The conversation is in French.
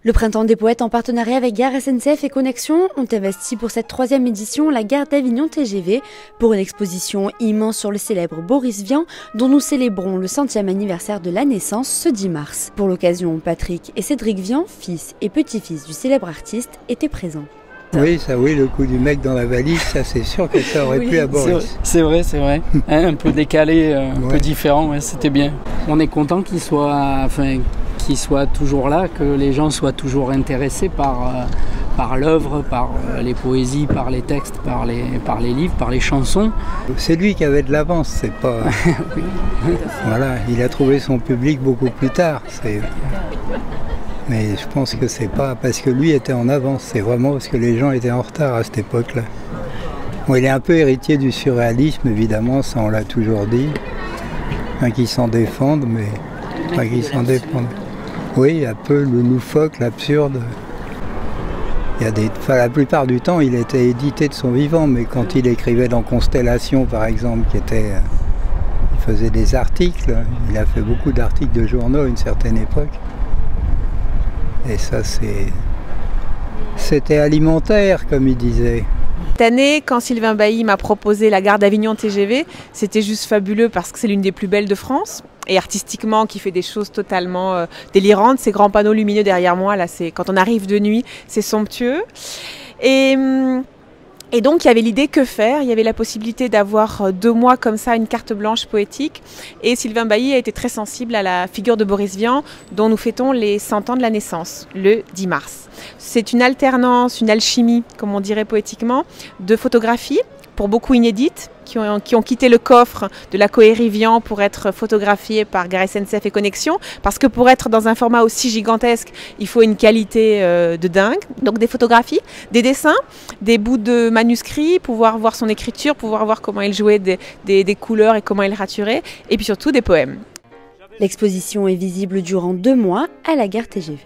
Le Printemps des Poètes, en partenariat avec Gare SNCF et Connexion, ont investi pour cette 3e édition la gare d'Avignon TGV pour une exposition immense sur le célèbre Boris Vian, dont nous célébrons le 100e anniversaire de la naissance ce 10 mars. Pour l'occasion, Patrick et Cédric Vian, fils et petit-fils du célèbre artiste, étaient présents. Oui, ça oui, le coup du mec dans la valise, ça c'est sûr que ça aurait plu à Boris. C'est vrai. Un peu décalé, un peu différent, ouais, c'était bien. On est content qu'il soit toujours là, que les gens soient toujours intéressés par l'œuvre, par les poésies, par les textes, par les livres, par les chansons. C'est lui qui avait de l'avance, c'est pas... Oui. Voilà, il a trouvé son public beaucoup plus tard. Mais je pense que c'est pas parce que lui était en avance, c'est vraiment parce que les gens étaient en retard à cette époque-là. Bon, il est un peu héritier du surréalisme, évidemment, ça on l'a toujours dit. Enfin, qu'ils s'en défendent, mais pas qu'ils s'en défendent. Oui, un peu le loufoque, l'absurde. La plupart du temps, il était édité de son vivant, mais quand il écrivait dans Constellation, par exemple, il faisait des articles. Il a fait beaucoup d'articles de journaux à une certaine époque. Et ça, c'était alimentaire, comme il disait. Cette année, quand Sylvain Bailly m'a proposé la gare d'Avignon TGV, c'était juste fabuleux parce que c'est l'une des plus belles de France. Et artistiquement, qui fait des choses totalement délirantes. Ces grands panneaux lumineux derrière moi, là, quand on arrive de nuit, c'est somptueux. Et donc, il y avait l'idée que faire. Il y avait la possibilité d'avoir 2 mois comme ça, une carte blanche poétique. Et Sylvain Bailly a été très sensible à la figure de Boris Vian, dont nous fêtons les 100 ans de la naissance, le 10 mars. C'est une alternance, une alchimie, comme on dirait poétiquement, de photographies, pour beaucoup inédites, qui ont quitté le coffre de la Cohérie Vian pour être photographiées par Gare SNCF et Connexion, parce que pour être dans un format aussi gigantesque, il faut une qualité de dingue. Donc des photographies, des dessins, des bouts de manuscrits, pouvoir voir son écriture, pouvoir voir comment il jouait des couleurs et comment il raturait, et puis surtout des poèmes. L'exposition est visible durant 2 mois à la gare TGV.